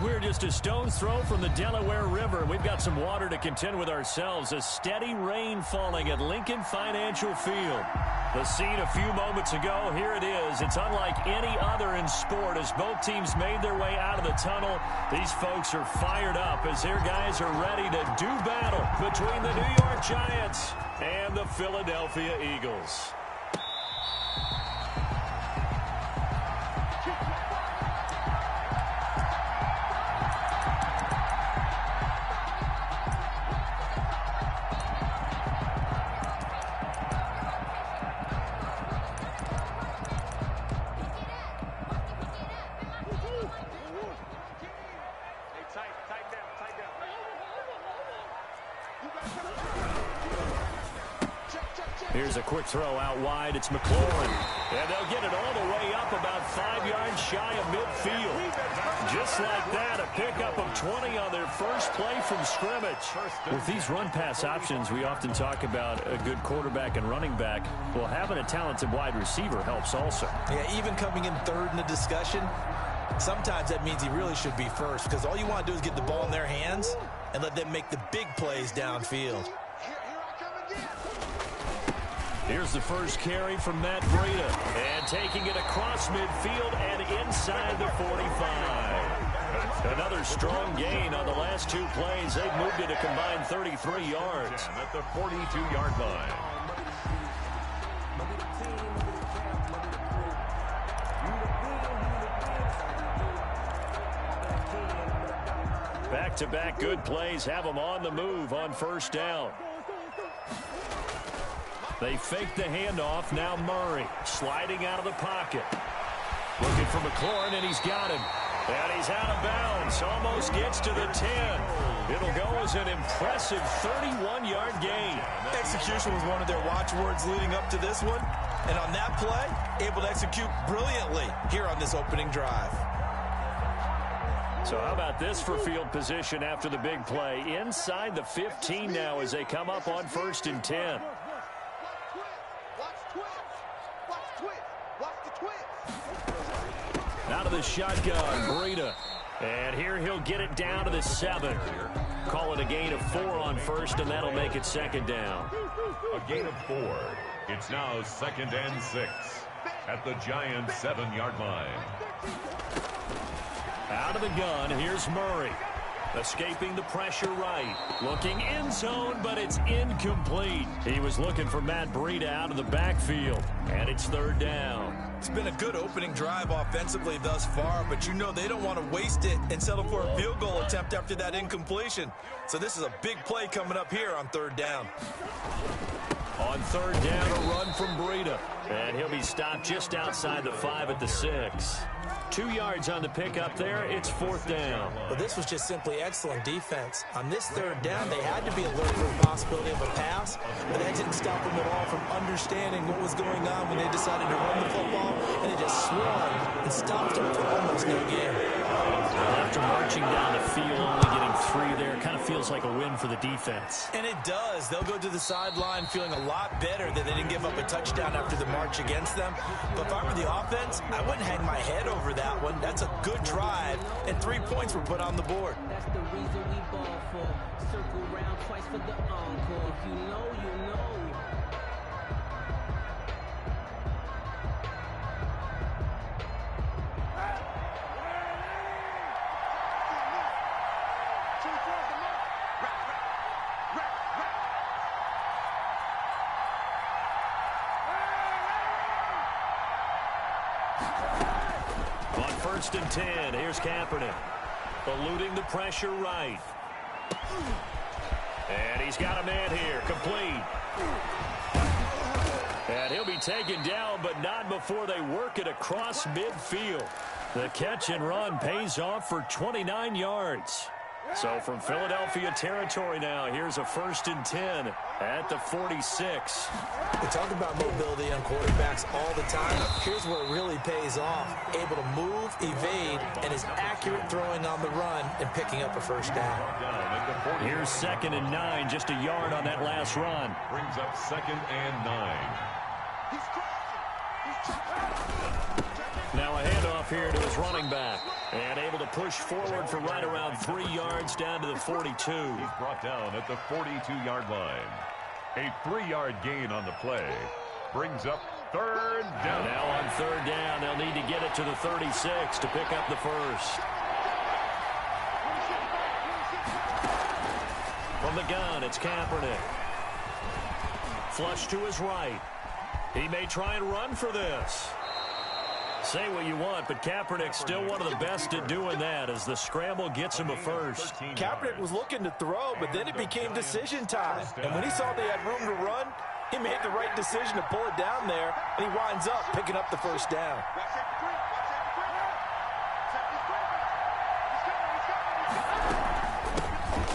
We're just a stone's throw from the Delaware River. We've got some water to contend with ourselves. A steady rain falling at Lincoln Financial Field. The scene a few moments ago, here it is. It's unlike any other in sport as both teams made their way out of the tunnel. These folks are fired up as their guys are ready to do battle between the New York Giants and the Philadelphia Eagles. Here's a quick throw out wide. It's McLaurin. And they'll get it all the way up about 5 yards shy of midfield. Just like that, a pickup of 20 on their first play from scrimmage. With these run-pass options, we often talk about a good quarterback and running back. Well, having a talented wide receiver helps also. Yeah, even coming in third in the discussion, sometimes that means he really should be first because all you want to do is get the ball in their hands and let them make the big plays downfield. Here's the first carry from Matt Breida. And taking it across midfield and inside the 45. Another strong gain on the last two plays. They've moved it a combined 33 yards. At the 42-yard line. Back-to-back good plays have them on the move on first down. They fake the handoff. Now Murray sliding out of the pocket. Looking for McLaurin, and he's got him. And he's out of bounds. Almost gets to the 10. It'll go as an impressive 31-yard gain. Execution was one of their watchwords leading up to this one. And on that play, able to execute brilliantly here on this opening drive. So how about this for field position after the big play? Inside the 15 now as they come up on 1st and 10. Out of the shotgun, Breida. And here he'll get it down to the 7. Call it a gain of 4 on first, and that'll make it second down. A gain of 4. It's now 2nd and 6 at the Giants' 7-yard line. Out of the gun, here's Murray. Escaping the pressure right. Looking end zone, but it's incomplete. He was looking for Matt Breida out of the backfield. And it's 3rd down. It's been a good opening drive offensively thus far, but you know they don't want to waste it and settle for a field goal attempt after that incompletion. So this is a big play coming up here on 3rd down. On 3rd down, a run from Breida. And he'll be stopped just outside the 5 at the 6. 2 yards on the pickup there. It's 4th down. Well, this was just simply excellent defense. On this 3rd down, they had to be alert for the possibility of a pass, but that didn't stop them at all from understanding what was going on when they decided to run the football, and it just swung and stopped them for almost no gain. After marching down the field, only getting 3 there, kind of feels like a win for the defense. And it does. They'll go to the sideline feeling a lot better that they didn't give up a touchdown after the march against them. But if I were the offense, I wouldn't hang my head over that one. That's a good drive, and 3 points were put on the board. That's the reason we ball for. Circle round twice for the encore. If you know, you know. On 1st and 10, here's Kaepernick. Eluding the pressure right. And he's got a man here, complete. And he'll be taken down, but not before they work it across midfield. The catch and run pays off for 29 yards. So from Philadelphia territory now, here's a 1st and 10 at the 46. We talk about mobility on quarterbacks all the time. Here's where it really pays off. Able to move, evade, and is accurate throwing on the run and picking up a 1st down. Here's 2nd and 9, just a yard on that last run. Brings up 2nd and 9. Now a handoff here to his running back. And able to push forward for right around 3 yards down to the 42. He's brought down at the 42-yard line. A 3-yard gain on the play brings up third down. Now on third down, they'll need to get it to the 36 to pick up the first. From the gun, it's Kaepernick. Flush to his right. He may try and run for this. Say what you want, but Kaepernick's still one of the best at doing that as the scramble gets him a first. Kaepernick was looking to throw, but then it became decision time. And when he saw they had room to run, he made the right decision to pull it down there, and he winds up picking up the first down.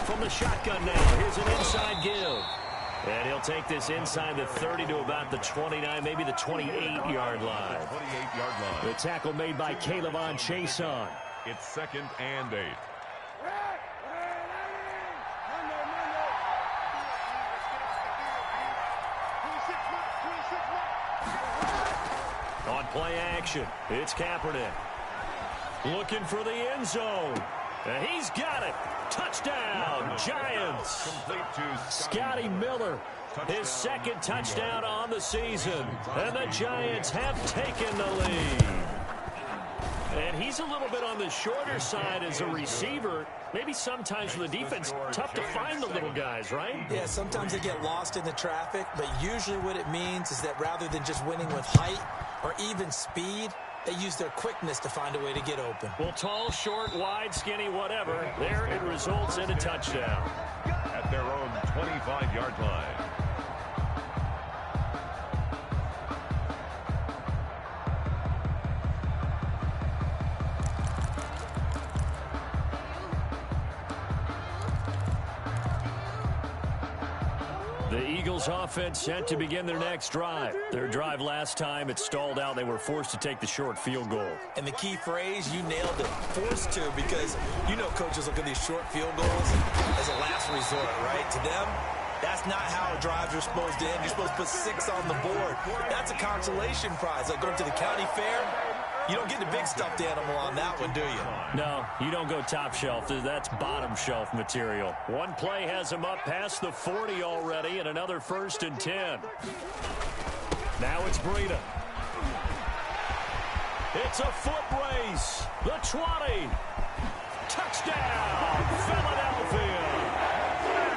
From the shotgun now, here's an inside give. And he'll take this inside the 30 to about the 29, maybe the 28-yard line. 28-yard line. The tackle made by Calebon Chason. It's 2nd and 8. On play action, it's Kaepernick. Looking for the end zone. And he's got it. Touchdown, Giants. Complete to Scotty Miller, his 2nd touchdown on the season. And the Giants have taken the lead. And he's a little bit on the shorter side as a receiver. Maybe sometimes for the defense, tough to find the little guys, right? Yeah, sometimes they get lost in the traffic, but usually what it means is that rather than just winning with height or even speed, they use their quickness to find a way to get open. Well, tall, short, wide, skinny, whatever, there it results in a touchdown. at their own 25-yard line. The Eagles offense set to begin their next drive. Their drive last time, it stalled out. They were forced to take the short field goal. And the key phrase, you nailed it, forced to, because you know coaches look at these short field goals as a last resort, right? To them, that's not how drives are supposed to end. You're supposed to put 6 on the board. That's a consolation prize. Like going to the county fair, you don't get the big stuffed animal on that one, do you? No, you don't go top shelf. That's bottom shelf material. One play has him up past the 40 already, and another 1st and 10. Now it's Breida. It's a foot race. The 20. Touchdown, Philadelphia.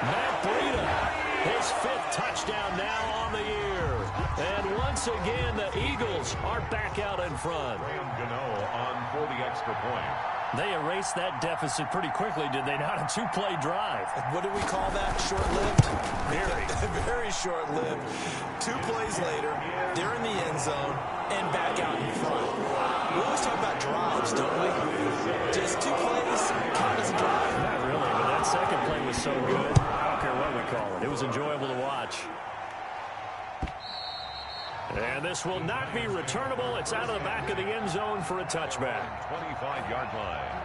Matt Breida, his 5th touchdown now on the year. And once again, the Eagles are back out in front. On for the extra point. They erased that deficit pretty quickly, did they not? A 2-play drive. What do we call that? Short-lived? Very. Very short-lived. 2 plays later, they're in the end zone and back out in front. We always talk about drives, don't we? Just 2 plays count as a drive? Not really, but that second play was so good. I don't care what we call it. It was enjoyable to watch. And this will not be returnable. It's out of the back of the end zone for a touchback. 25-yard line.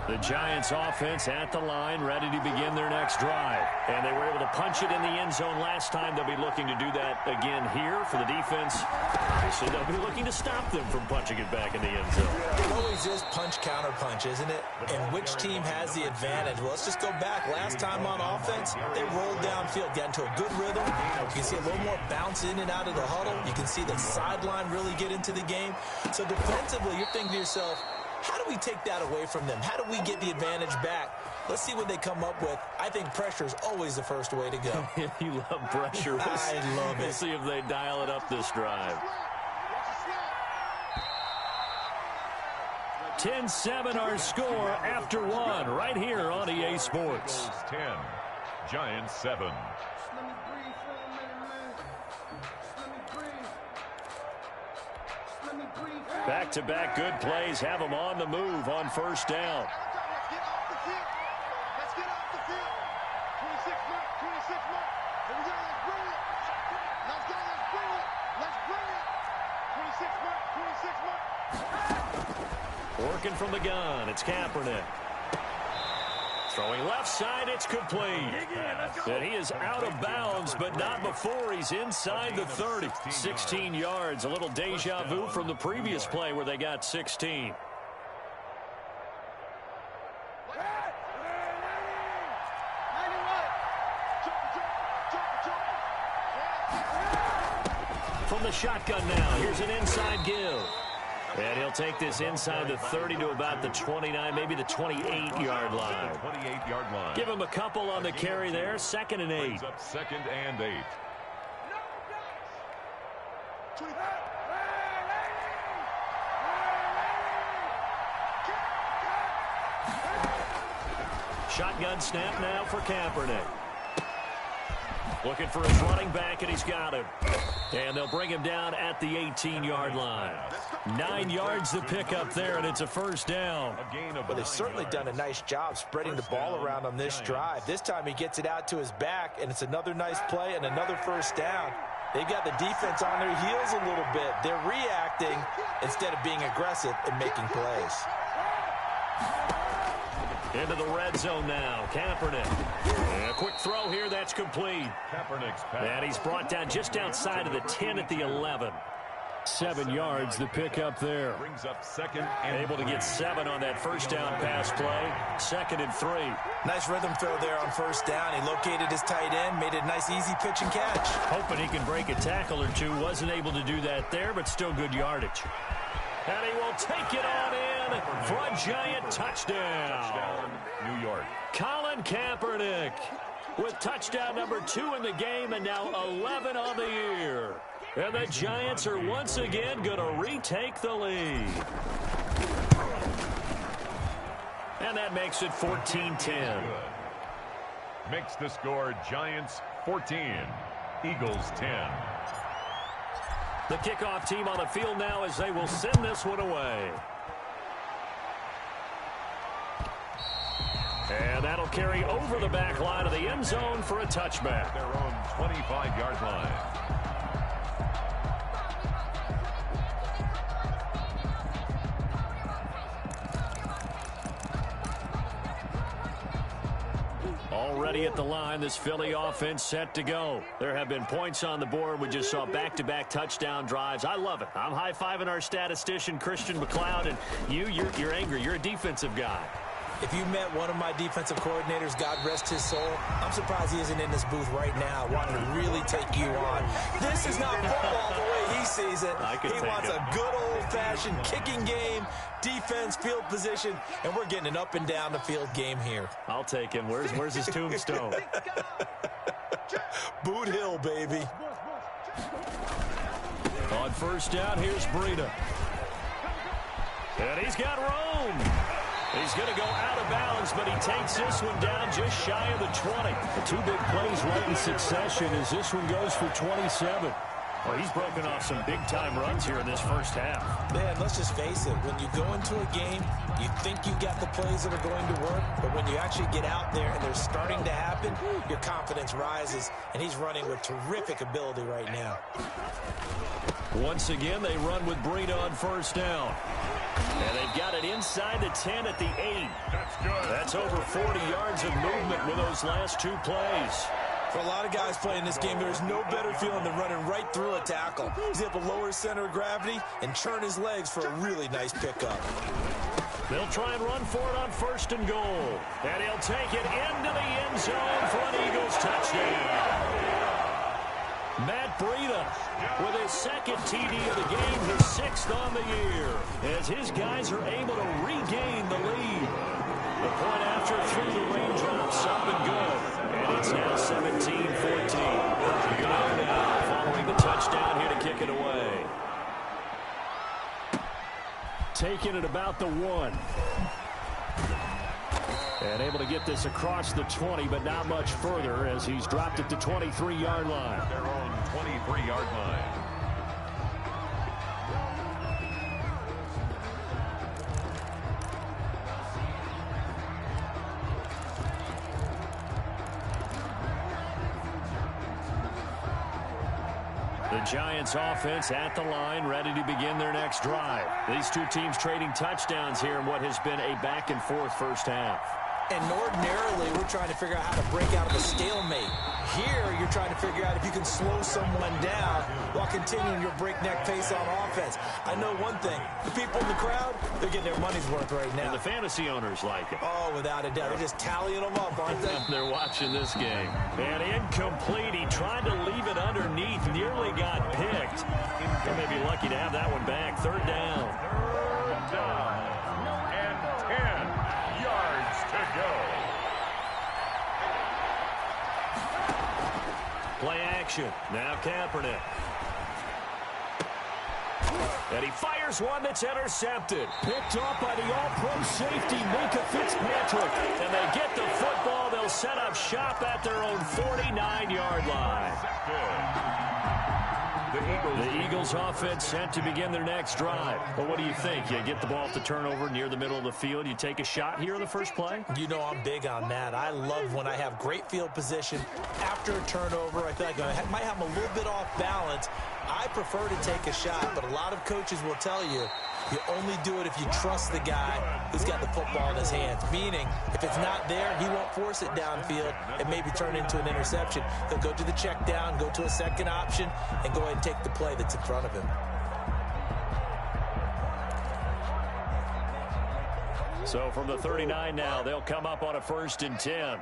The Giants offense at the line, ready to begin their next drive. And they were able to punch it in the end zone last time. They'll be looking to do that again here for the defense. Obviously, they'll be looking to stop them from punching it back in the end zone. It always is punch-counter-punch, isn't it? And which team has the advantage? Well, let's just go back. Last time on offense, they rolled downfield, got into a good rhythm. You can see a little more bounce in and out of the huddle. You can see the sideline really get into the game. So defensively, you're thinking to yourself, how do we take that away from them? How do we get the advantage back? Let's see what they come up with. I think pressure is always the first way to go. You love pressure. I love it. We'll see if they dial it up this drive. 10-7 our score after 1 right here on EA Sports. 10, Giants 7. Back-to-back good plays have them on the move on first down. Working from the gun, it's Kaepernick. Throwing left side, it's complete. And he is out of bounds, but not before he's inside the 30. 16 yards, a little deja vu from the previous play where they got 16. From the shotgun now, here's an inside give. And he'll take this inside the 30 to about the 29, maybe the 28-yard line. 28-yard line. Give him a couple on the carry there. 2nd and 8. Brings up 2nd and 8. Shotgun snap now for Kaepernick. Looking for his running back, and he's got him. And they'll bring him down at the 18-yard line. 9 yards to pick up there, and it's a first down. Well, they've certainly done a nice job spreading the ball around on this drive. This time he gets it out to his back, and it's another nice play and another first down. They've got the defense on their heels a little bit. They're reacting instead of being aggressive and making plays. Into the red zone now. Kaepernick. And a quick throw here. That's complete. Kaepernick's pass. And he's brought down just outside of the 10 at the 11. 7 yards to pick up there. Brings up 2nd and Able to get 7 on that first down pass play. 2nd and 3. Nice rhythm throw there on first down. He located his tight end, made it a nice easy pitch and catch. Hoping he can break a tackle or two. Wasn't able to do that there, but still good yardage. And he will take it on in for a giant touchdown. New York. Colin Kaepernick with touchdown number 2 in the game and now 11 on the year. And the Giants are once again going to retake the lead. And that makes it 14-10. Makes the score Giants 14, Eagles 10. The kickoff team on the field now as they will send this one away. And that'll carry over the back line of the end zone for a touchback. Their own 25-yard line. Already at the line, this Philly offense set to go. There have been points on the board. We just saw back-to-back touchdown drives. I love it. I'm high-fiving our statistician, Christian McLeod, and you're angry. You're a defensive guy. If you met one of my defensive coordinators, God rest his soul, I'm surprised he isn't in this booth right now wanting to really take you on. This is not football the way he sees it. He wants a good old-fashioned kicking game, defense, field position, and we're getting an up and down the field game here. I'll take him. Where's his tombstone? Boot Hill, baby. On first down, here's Breida. And he's got room. He's going to go out of bounds, but he takes this one down just shy of the 20. The 2 big plays right in succession as this one goes for 27. Well, he's broken off some big-time runs here in this first half. Man, let's just face it. When you go into a game, you think you got the plays that are going to work, but when you actually get out there and they're starting to happen, your confidence rises, and he's running with terrific ability right now. Once again, they run with Breida on first down. And they've got it inside the 10 at the 8. That's good. That's over 40 yards of movement with those last 2 plays. For a lot of guys playing this game, there's no better feeling than running right through a tackle. He's able to lower his center of gravity and churn his legs for a really nice pickup. They'll try and run for it on first and goal. And he'll take it into the end zone for an Eagles touchdown. Matt Breida with his 2nd TD of the game, his 6th on the year, as his guys are able to regain the lead. The point after through the raindrops, up and good. And it's now 17-14. Now following the touchdown here to kick it away. Taking it about the 1. And able to get this across the 20, but not much further as he's dropped it to 23-yard line. Their own 23-yard line. The Giants offense at the line, ready to begin their next drive. These 2 teams trading touchdowns here in what has been a back-and-forth first half. And ordinarily, we're trying to figure out how to break out of a stalemate. Here, you're trying to figure out if you can slow someone down while continuing your breakneck pace on offense. I know one thing. The people in the crowd, they're getting their money's worth right now. And the fantasy owners like it. Oh, without a doubt. They're just tallying them up, aren't they? They're watching this game. And incomplete. He tried to leave it underneath. Nearly got picked. They may be lucky to have that one back. Third down. Third down. And 10 yards to go. Play action. Now Kaepernick. And he fires one that's intercepted. Picked off by the all-pro safety, Minka Fitzpatrick. And they get the football. They'll set up shop at their own 49-yard line. The Eagles offense set to begin their next drive. But what do you think? You get the ball off the turnover near the middle of the field. You take a shot here in the first play? You know I'm big on that. I love when I have great field position after a turnover. I feel like I might have them a little bit off balance. I prefer to take a shot, but a lot of coaches will tell you, you only do it if you trust the guy who's got the football in his hands. Meaning, if it's not there, he won't force it downfield and maybe turn into an interception. He'll go to the check down, go to a second option, and go ahead and take the play that's in front of him. So from the 39 now, they'll come up on a 1st and 10.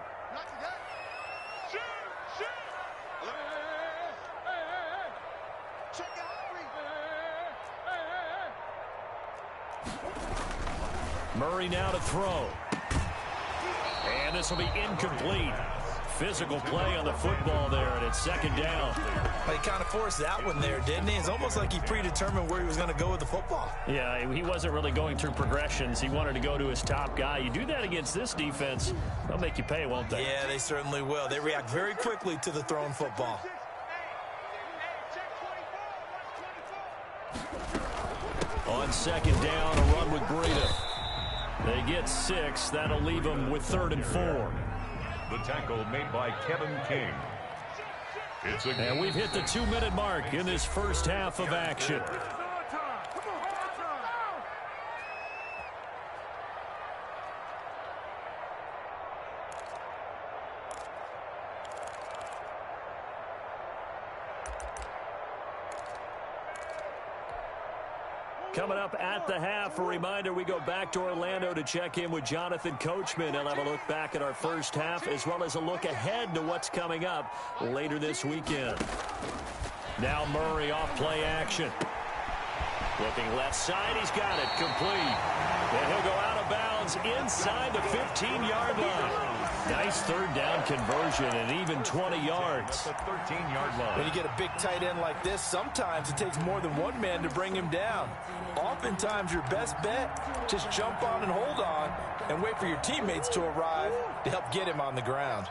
Murray now to throw. And this will be incomplete. Physical play on the football there, and it's 2nd down. He kind of forced that one there, didn't he? It's almost like he predetermined where he was going to go with the football. Yeah, he wasn't really going through progressions. He wanted to go to his top guy. You do that against this defense, they'll make you pay, won't they? Yeah, they certainly will. They react very quickly to the thrown football. On 2nd down, a run with Breida. They get 6. That'll leave them with 3rd and 4. The tackle made by Kevin King. And we've hit the 2-minute mark in this first half of action. Coming up at the half, a reminder, we go back to Orlando to check in with Jonathan Coachman. He'll have a look back at our first half as well as a look ahead to what's coming up later this weekend. Now Murray off play action. Looking left side, he's got it, complete. And he'll go out of bounds inside the 15-yard line. Nice 3rd down conversion and even 20 yards. The 13-yard line. When you get a big tight end like this, sometimes it takes more than one man to bring him down. Oftentimes, your best bet, just jump on and hold on and wait for your teammates to arrive to help get him on the ground.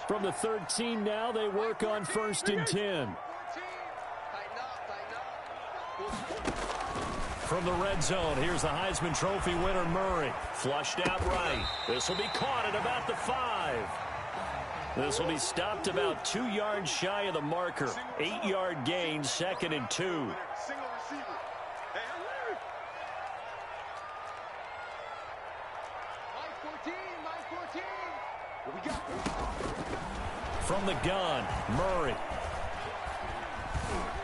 From the 13 now, they work on 1st and 10. From the red zone, here's the Heisman Trophy winner, Murray. Flushed out right. This will be caught at about the 5. This will be stopped about 2 yards shy of the marker. 8-yard gain, 2nd and 2. From the gun, Murray.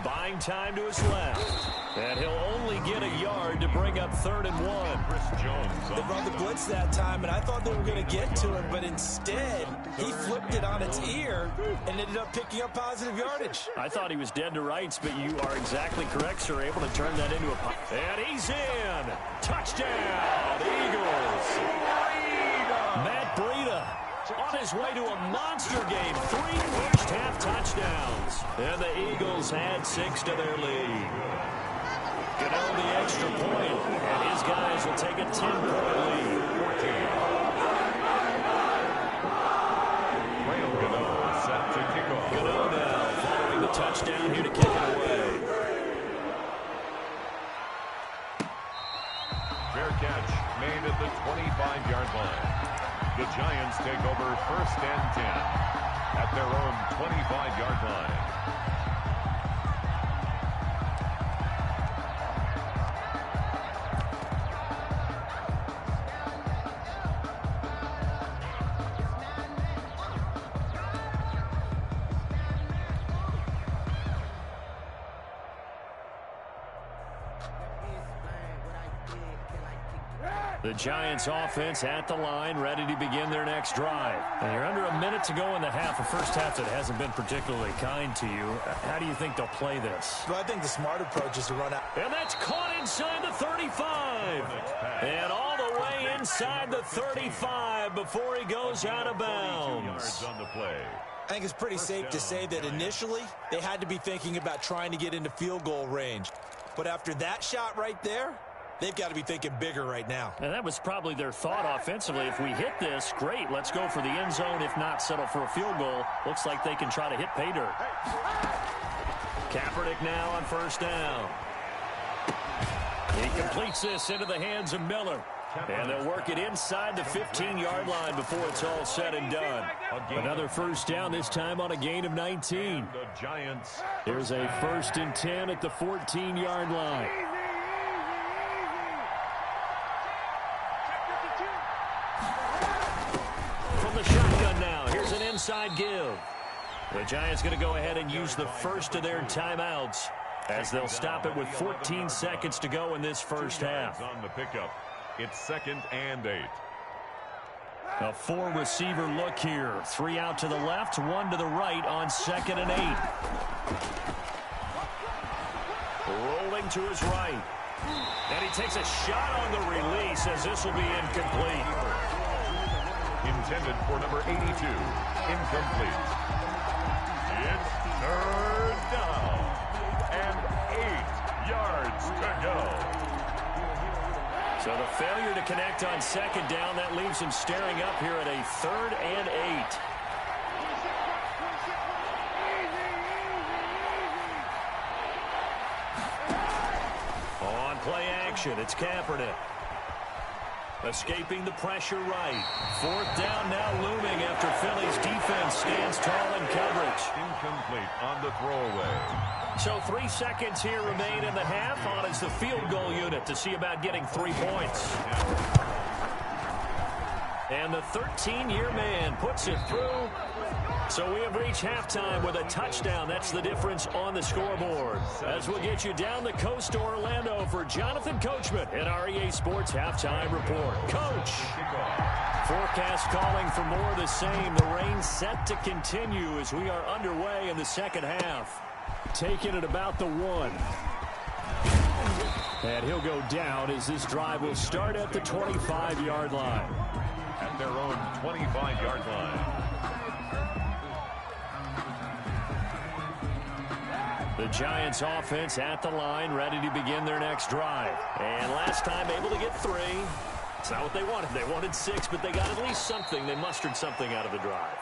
Buying time to his left. And he'll only get a yard to bring up 3rd and 1. Chris Jones. They brought the blitz that time, and I thought they were going to get to him, but instead, he flipped it on its ear and ended up picking up positive yardage. I thought he was dead to rights, but you are exactly correct, sir. Able to turn that into a punt. And he's in. Touchdown, Eagles. Matt Breida on his way to a monster game. 3 first-half touchdowns. And the Eagles add 6 to their lead. Gano the extra point, and his guys will take a 10-point lead. 14. Rail Gano set to kick off. Gano now following the touchdown here to kick it away. Fair catch made at the 25-yard line. The Giants take over 1st and 10 at their own 25-yard line. The Giants offense at the line, ready to begin their next drive. And you're under a minute to go in the half, a first half that hasn't been particularly kind to you. How do you think they'll play this? Well, I think the smart approach is to run out. And that's caught inside the 35. And all the way inside the 35 before he goes out of bounds. On the play. I think it's pretty safe to say that initially they had to be thinking about trying to get into field goal range. But after that shot right there, they've got to be thinking bigger right now. And that was probably their thought offensively. If we hit this, great. Let's go for the end zone. If not, settle for a field goal. Looks like they can try to hit pay dirt. Kaepernick now on first down. He completes this into the hands of Miller. And they'll work it inside the 15-yard line before it's all said and done. Another first down, this time on a gain of 19. The Giants. Here's a 1st and 10 at the 14-yard line. From the shotgun now, here's an inside give. The Giants going to go ahead and use the first of their timeouts as they'll stop it with 14 seconds to go in this first half. On the pickup. It's 2nd and 8. A 4-receiver look here. 3 out to the left, 1 to the right on 2nd and 8. Rolling to his right. And he takes a shot on the release as this will be incomplete. Intended for number 82. Incomplete. It's 3rd down. And 8 yards to go. So the failure to connect on 2nd down, that leaves him staring up here at a 3rd and 8. On play action, it's Kaepernick. Escaping the pressure right. 4th down now looming after Philly's defense stands tall in coverage. Incomplete on the throwaway. So 3 seconds here remain in the half. On is the field goal unit to see about getting 3 points. And the 13-year man puts it through. So we have reached halftime with a touchdown. That's the difference on the scoreboard. As we'll get you down the coast to Orlando for Jonathan Coachman in our EA Sports Halftime Report. Coach, forecast calling for more of the same. The rain set to continue as we are underway in the second half. Taking it about the 1. And he'll go down as this drive will start at the 25-yard line. At their own 25-yard line. The Giants offense at the line, ready to begin their next drive. And last time able to get 3. It's not what they wanted. They wanted 6, but they got at least something. They mustered something out of the drive.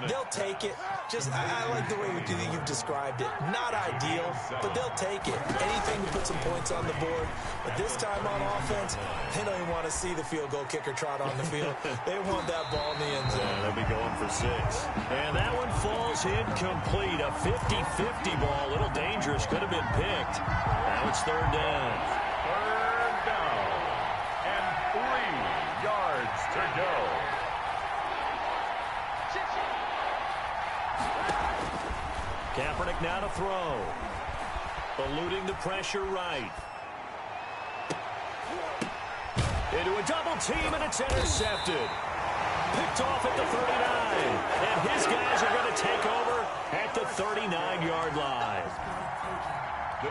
They'll take it. I like the way you've described it. Not ideal, but they'll take it. Anything to put some points on the board. But this time on offense, they don't even want to see the field goal kicker trot on the field. They want that ball in the end zone. Yeah, they'll be going for 6. And that one falls incomplete. A 50-50 ball. A little dangerous. Could have been picked. Now it's 3rd down. 3rd down. And 3 yards to go. Kaepernick now to throw. Eluding the pressure right. Into a double team, and it's intercepted. Picked off at the 39. And his guys are going to take over at the 39-yard line.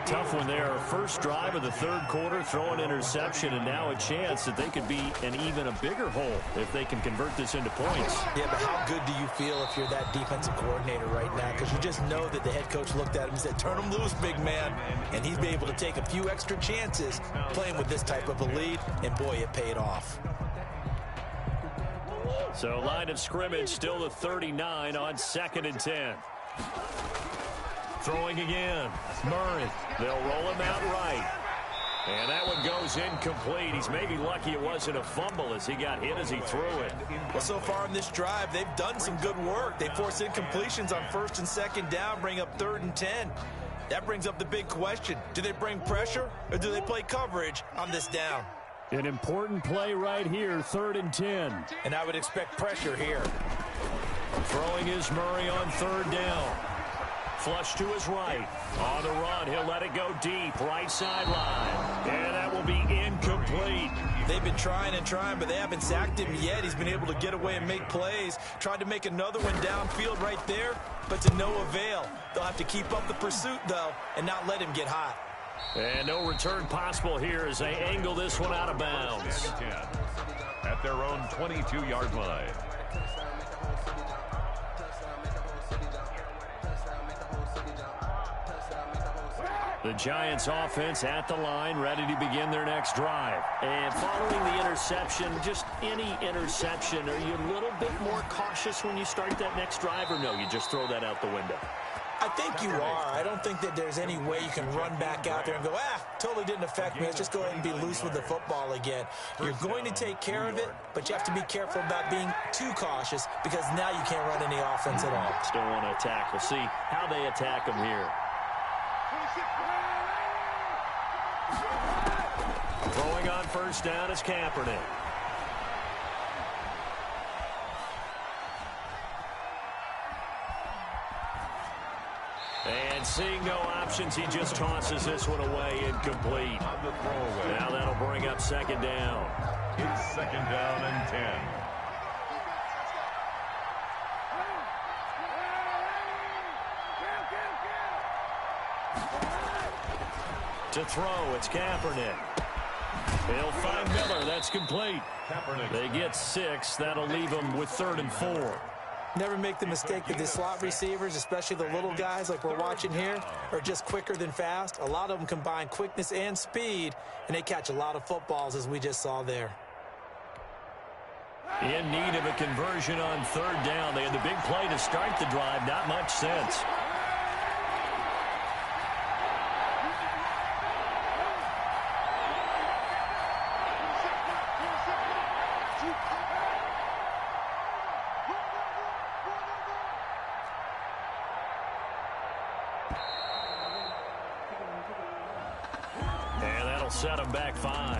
Tough one there. First drive of the 3rd quarter, throw an interception, and now a chance that they could be in even a bigger hole if they can convert this into points. Yeah, but how good do you feel if you're that defensive coordinator right now? Because you just know that the head coach looked at him and said, turn him loose, big man. And he's been able to take a few extra chances playing with this type of a lead, and boy, it paid off. So line of scrimmage still the 39 on 2nd and 10. Throwing again. Murray. They'll roll him out right. And that one goes incomplete. He's maybe lucky it wasn't a fumble as he got hit as he threw it. Well, so far in this drive, they've done some good work. They force incompletions on 1st and 2nd down, bring up 3rd and 10. That brings up the big question. Do they bring pressure or do they play coverage on this down? An important play right here, 3rd and 10. And I would expect pressure here. Throwing is Murray on 3rd down. Flush to his right. On the run, he'll let it go deep, right sideline. And that will be incomplete. They've been trying and trying, but they haven't sacked him yet. He's been able to get away and make plays. Tried to make another one downfield right there, but to no avail. They'll have to keep up the pursuit, though, and not let him get hot. And no return possible here as they angle this one out of bounds. At their own 22-yard line. The Giants offense at the line, ready to begin their next drive. And following the interception, just any interception, are you a little bit more cautious when you start that next drive, or no, you just throw that out the window? I think you are. I don't think that there's any way you can run back out there and go, totally didn't affect me. Let's just go ahead and be loose with the football again. You're going to take care of it, but you have to be careful about being too cautious because now you can't run any offense at all. Still want to attack. We'll see how they attack them here. Throwing on first down is Kaepernick. And seeing no options, he just tosses this one away, incomplete. Now that'll bring up second down. It's second down and 10. To throw, it's Kaepernick. He'll find Miller. That's complete. They get 6. That'll leave them with 3rd and 4. Never make the mistake that the slot receivers, especially the little guys like we're watching here, are just quicker than fast. A lot of them combine quickness and speed, and they catch a lot of footballs, as we just saw there. In need of a conversion on 3rd down. They had the big play to start the drive. Not much sense. Set him back 5.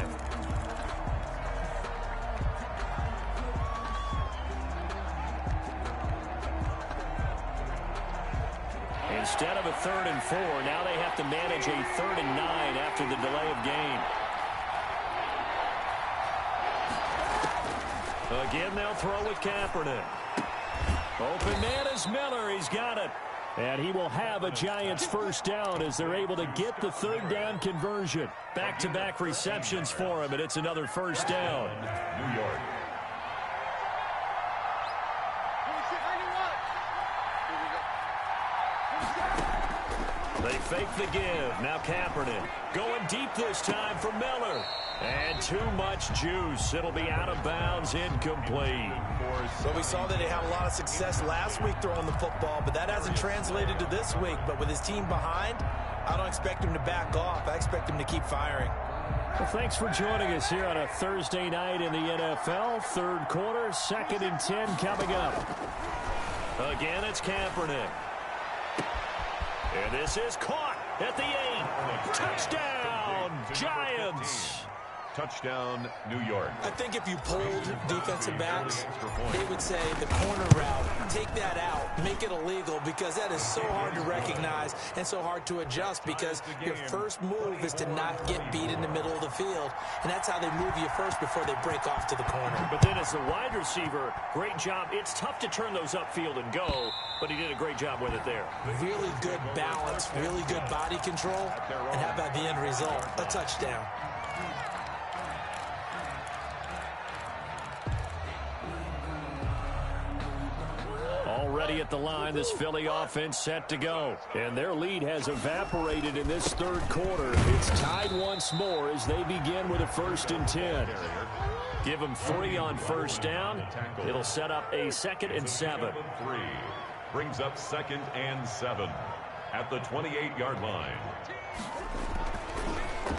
Instead of a 3rd and 4, now they have to manage a 3rd and 9 after the delay of game. Again, they'll throw with Kaepernick. Open man is Miller. He's got it. And he will have a Giants first down as they're able to get the 3rd down conversion. Back-to-back receptions for him, and it's another first down. New York. They fake the give. Now Kaepernick going deep this time for Miller. And too much juice. It'll be out of bounds, incomplete. So we saw that they had a lot of success last week throwing the football, but that hasn't translated to this week. But with his team behind, I don't expect him to back off. I expect him to keep firing. Well, thanks for joining us here on a Thursday night in the NFL. 3rd quarter, 2nd and 10 coming up. Again, it's Kaepernick. And this is caught at the 8. Touchdown, Giants. Touchdown, New York. I think if you polled defensive backs, they would say the corner route, take that out, make it illegal, because that is so hard to recognize and so hard to adjust, because your first move is to not get beat in the middle of the field, and that's how they move you first before they break off to the corner. But then as the wide receiver, great job. It's tough to turn those upfield and go, but he did a great job with it there. Really good balance, really good body control, and how about the end result? A touchdown. Already at the line, this Philly offense set to go. And their lead has evaporated in this 3rd quarter. It's tied once more as they begin with a 1st and 10. Give them 3 on first down. It'll set up a 2nd and 7. 3 brings up 2nd and 7 at the 28-yard line.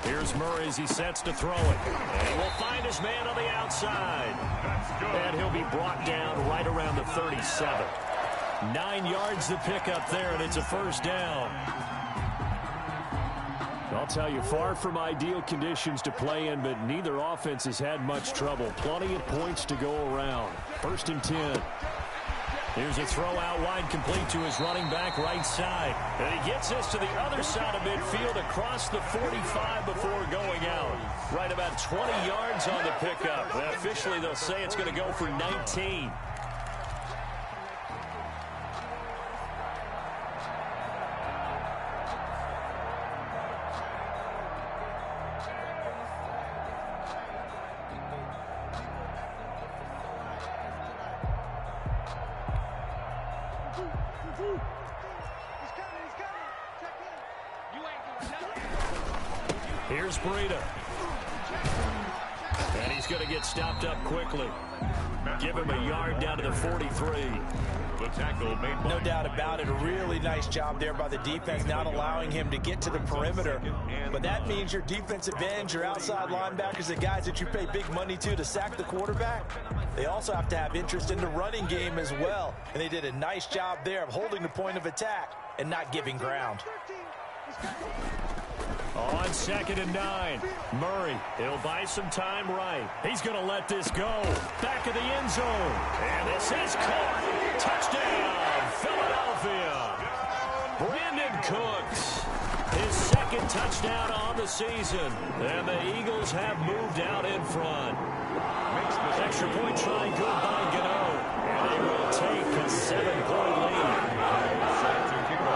Here's Murray as he sets to throw it. And will find his man on the outside. And he'll be brought down right around the 37. 9 yards to pick up there, and it's a first down. I'll tell you, far from ideal conditions to play in, but neither offense has had much trouble. Plenty of points to go around. 1st and 10. Here's a throw out wide, complete to his running back right side. And he gets this to the other side of midfield across the 45 before going out. Right about 20 yards on the pickup. And officially, they'll say it's going to go for 19. Here's Breida. And he's going to get stopped up quickly. Give him a yard down to the 43. The tackle made by No doubt about it. A really nice job there by the defense, not allowing him to get to the perimeter. But that means your defensive ends, your outside linebackers, the guys that you pay big money to sack the quarterback, they also have to have interest in the running game as well. And they did a nice job there of holding the point of attack and not giving ground. On 2nd and 9, Murray, he'll buy some time right. He's going to let this go. Back of the end zone. And this is caught. Touchdown, Philadelphia. Brandon Cooks, his 2nd touchdown on the season. And the Eagles have moved out in front. Extra point try good by Gano. And they will take a 7-point lead.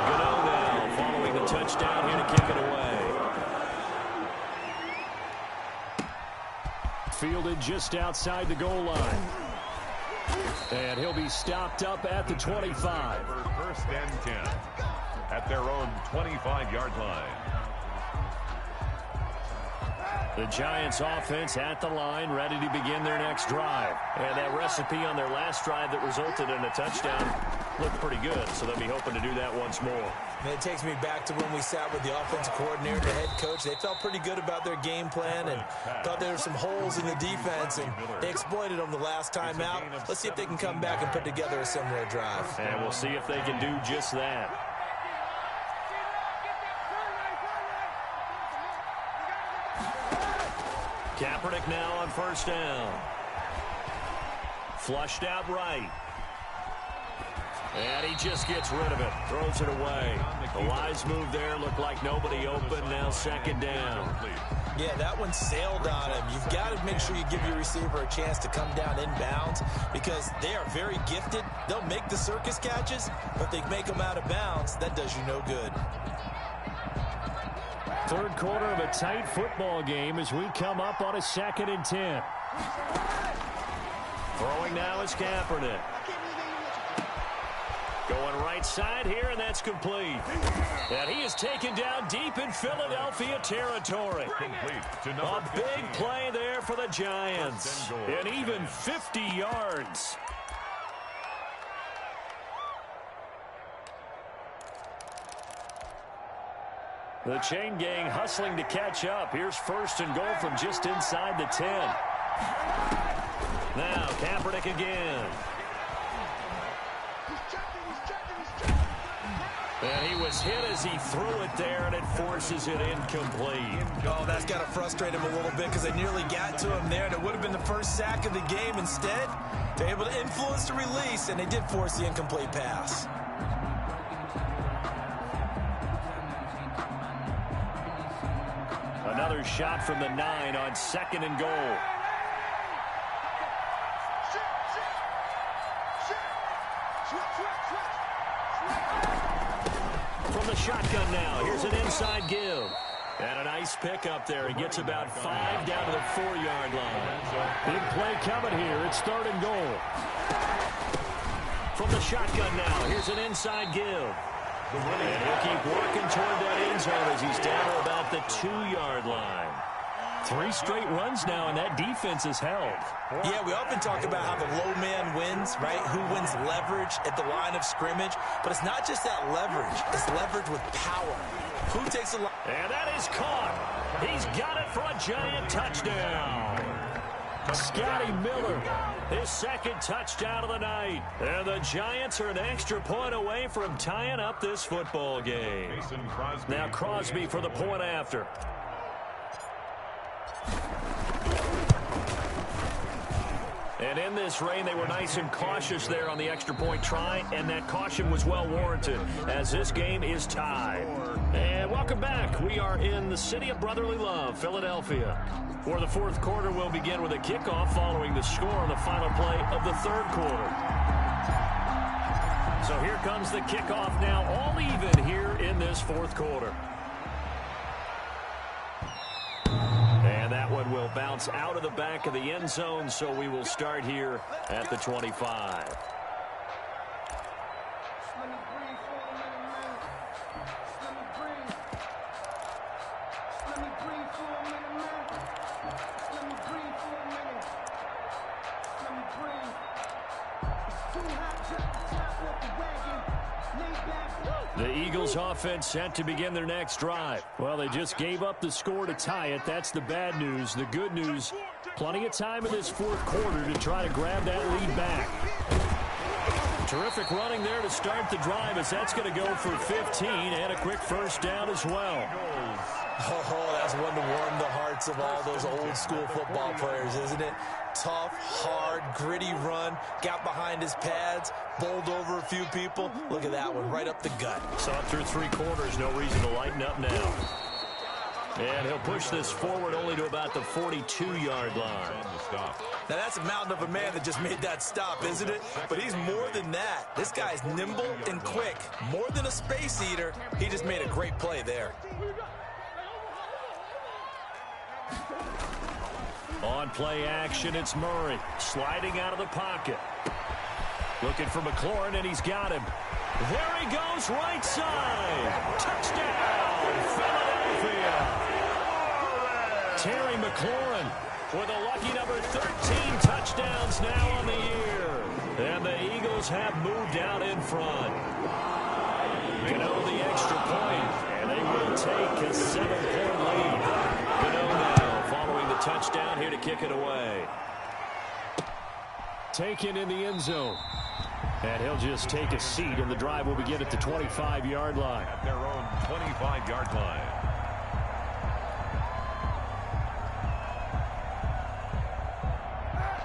Gano now following the touchdown here to kick it away. Fielded just outside the goal line. And he'll be stopped up at the 25. 1st and 10 at their own 25-yard line. The Giants offense at the line, ready to begin their next drive. And that recipe on their last drive that resulted in a touchdown looked pretty good, so they'll be hoping to do that once more. And it takes me back to when we sat with the offensive coordinator and the head coach. They felt pretty good about their game plan and thought there were some holes in the defense, and they exploited them the last time out. Let's see if they can come back and put together a similar drive. And we'll see if they can do just that. Kaepernick now on 1st down. Flushed out right. And he just gets rid of it. Throws it away. A wise move there. Looked like nobody open. Now 2nd down. Yeah, that one sailed on him. You've got to make sure you give your receiver a chance to come down inbounds because they are very gifted. They'll make the circus catches, but they make them out of bounds. That does you no good. 3rd quarter of a tight football game as we come up on a 2nd and 10. Throwing now is Kaepernick. Going right side here, and that's complete. And he is taken down deep in Philadelphia territory. A big play there for the Giants. And even 50 yards. The chain gang hustling to catch up. Here's 1st and goal from just inside the 10. Now Kaepernick again. And he was hit as he threw it there, and it forces it incomplete. Oh, that's got to frustrate him a little bit because they nearly got to him there, and it would have been the first sack of the game. Instead, they're able to influence the release, and they did force the incomplete pass. Another shot from the 9 on 2nd and goal. From the shotgun now, here's an inside give. And a nice pickup there. He gets about 5 down to the 4-yard line. Big play coming here. It's 3rd and goal. From the shotgun now, here's an inside give. And he'll keep working toward that end zone as he's down to about the 2-yard line. 3 straight runs now, and that defense is held. Yeah, we often talk about how the low man wins, right? Who wins leverage at the line of scrimmage. But it's not just that leverage. It's leverage with power. Who takes a lot? And that is caught. He's got it for a Giant touchdown. Scotty Miller, his 2nd touchdown of the night. And the Giants are an extra point away from tying up this football game. Now Crosby for the point after. And in this rain, they were nice and cautious there on the extra point try, and that caution was well warranted as this game is tied. And welcome back. We are in the city of brotherly love, Philadelphia. For the fourth quarter, we'll begin with a kickoff following the score on the final play of the third quarter. So here comes the kickoff now, all even here in this fourth quarter. And that one will bounce out of the back of the end zone, so we will start here at the 25. The Eagles offense set to begin their next drive. Well, they just gave up the score to tie it. That's the bad news. The good news, plenty of time in this fourth quarter to try to grab that lead back. Terrific running there to start the drive as that's going to go for 15 and a quick first down as well. Oh, that's one to warm the hearts of all those old school football players, isn't it? Tough, hard, gritty run, got behind his pads, bowled over a few people. Look at that one, right up the gut. Saw it through three quarters, no reason to lighten up now. And he'll push this forward only to about the 42-yard line. Now that's a mountain of a man that just made that stop, isn't it? But he's more than that. This guy's nimble and quick. More than a space eater, he just made a great play there. On play action, it's Murray sliding out of the pocket. Looking for McLaurin, and he's got him. There he goes, right side. Touchdown, Philadelphia. Terry McLaurin with a lucky number 13 touchdowns now on the year. And the Eagles have moved out in front. Gano the extra point, and they will take a 7-point lead. Gano now following the touchdown here to kick it away. Taken in the end zone. And he'll just take a seat, and the drive will begin at the 25-yard line. At their own 25-yard line.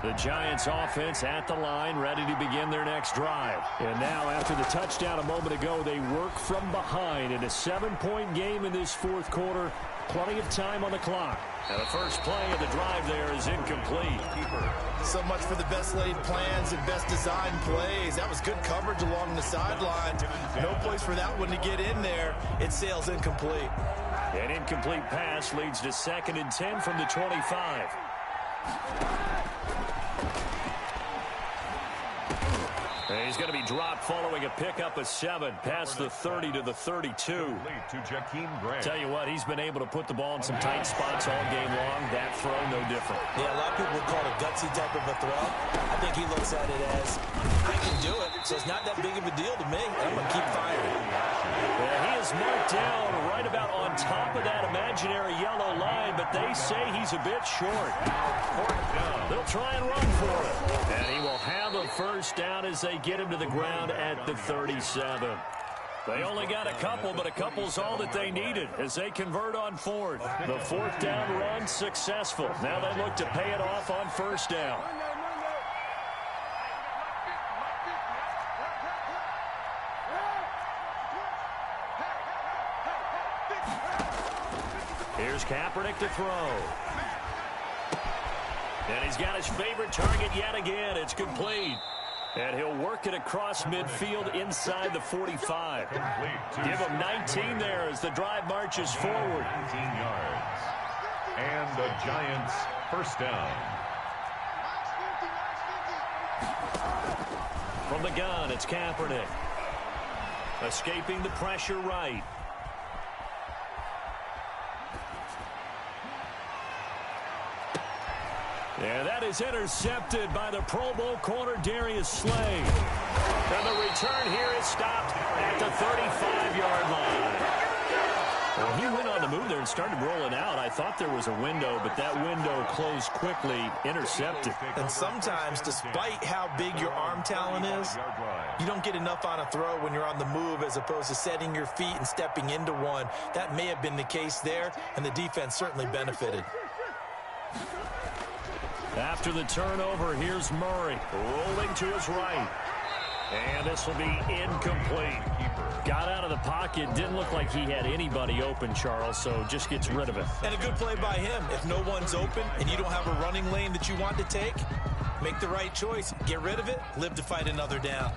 The Giants offense at the line, ready to begin their next drive. And now, after the touchdown a moment ago, they work from behind in a 7-point game in this fourth quarter. Plenty of time on the clock. Now, the first play of the drive there is incomplete. So much for the best laid plans and best designed plays. That was good coverage along the sidelines. No place for that one to get in there. It sails incomplete. An incomplete pass leads to 2nd and 10 from the 25. And he's going to be dropped following a pickup of 7 past the 30 to the 32. Tell you what, he's been able to put the ball in some tight spots all game long. That throw, no different. Yeah, a lot of people would call it a gutsy type of a throw. I think he looks at it as, I can do it, so it's not that big of a deal to me. I'm going to keep firing. Yeah, he is marked down right about on top of that imaginary yellow line, but they say he's a bit short. They'll try and run for it. And he will have a first down as they get him to the ground at the 37. They only got a couple, but a couple's all that they needed as they convert on 4th. The 4th down run successful. Now they look to pay it off on first down. Here's Kaepernick to throw. And he's got his favorite target yet again. It's complete. And he'll work it across midfield inside the 45. Give him 19 there as the drive marches forward. 19 yards. And the Giants first down. From the gun, it's Kaepernick. Escaping the pressure right. Yeah, that is intercepted by the Pro Bowl corner, Darius Slay. And the return here is stopped at the 35-yard line. Well, he went on the move there and started rolling out. I thought there was a window, but that window closed quickly, intercepted. And sometimes, despite how big your arm talent is, you don't get enough on a throw when you're on the move as opposed to setting your feet and stepping into one. That may have been the case there, and the defense certainly benefited. After the turnover, here's Murray rolling to his right. And this will be incomplete. Got out of the pocket. Didn't look like he had anybody open, Charles, so just gets rid of it. And a good play by him. If no one's open and you don't have a running lane that you want to take, make the right choice. Get rid of it. Live to fight another down.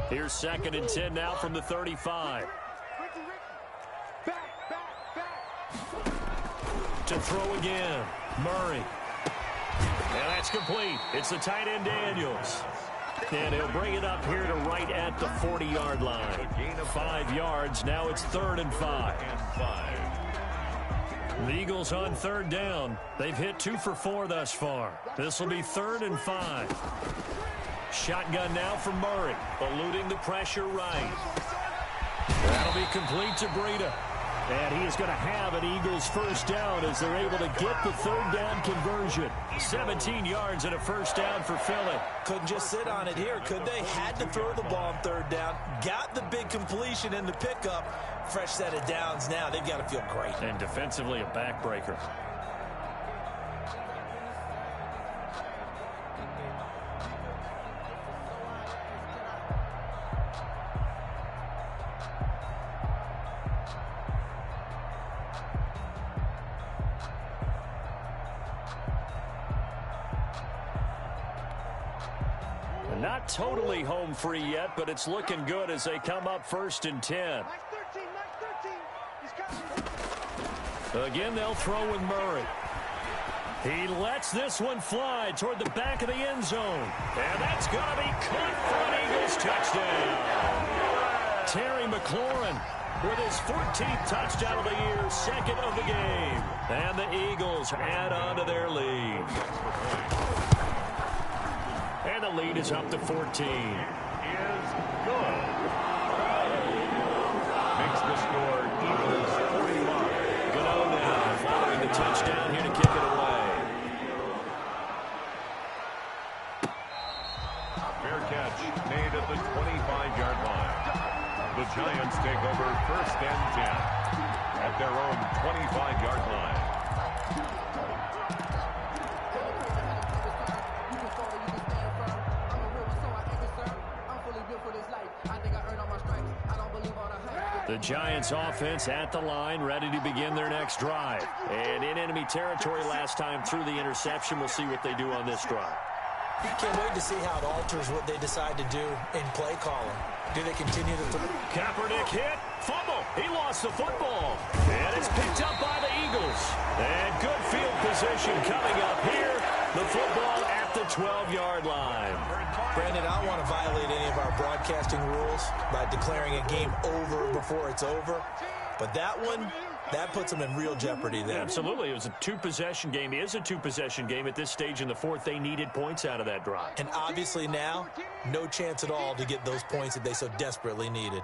Here's 2nd and 10 now from the 35. To throw again. Murray. And that's complete. It's the tight end Daniels. And he'll bring it up here to right at the 40-yard line. 5 yards. Now it's 3rd and 5. The Eagles on 3rd down. They've hit 2 for 4 thus far. This will be 3rd and 5. Shotgun now from Murray. Eluding the pressure right. That'll be complete to Breida. And he is going to have an Eagles first down as they're able to get the 3rd down conversion. 17 yards and a first down for Philly. Couldn't just sit on it here, could they? Had to throw the ball on 3rd down. Got the big completion in the pickup. Fresh set of downs now. They've got to feel great. And defensively a backbreaker. Not totally home free yet, but it's looking good as they come up 1st and 10. Again, they'll throw with Murray. He lets this one fly toward the back of the end zone. And that's going to be caught for an Eagles touchdown. Terry McLaurin with his 14th touchdown of the year, 2nd of the game. And the Eagles add on to their lead. And the lead is up to 14. Is good. Makes the score Eagles 41. Gano now following the touchdown here to kick it away. Fair catch made at the 25-yard line. The Giants take over 1st and 10 at their own 25-yard line. The Giants offense at the line, ready to begin their next drive. And in enemy territory last time through the interception. We'll see what they do on this drive. Can't wait to see how it alters what they decide to do in play calling. Do they continue to throw? Kaepernick hit. Fumble. He lost the football. And it's picked up by the Eagles. And good field position coming up here. The football at the 12-yard line. Brandon, I don't want to violate any of our broadcasting rules by declaring a game over before it's over. But that one, that puts them in real jeopardy there. Yeah, absolutely. It was a 2-possession game. It is a 2-possession game at this stage in the 4th. They needed points out of that drive. And obviously now, no chance at all to get those points that they so desperately needed.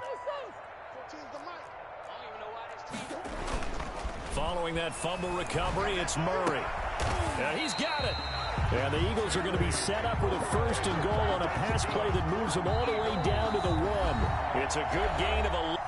Following that fumble recovery, it's Murray. Yeah, he's got it. And the Eagles are going to be set up with a 1st and goal on a pass play that moves them all the way down to the 1. It's a good gain of 11.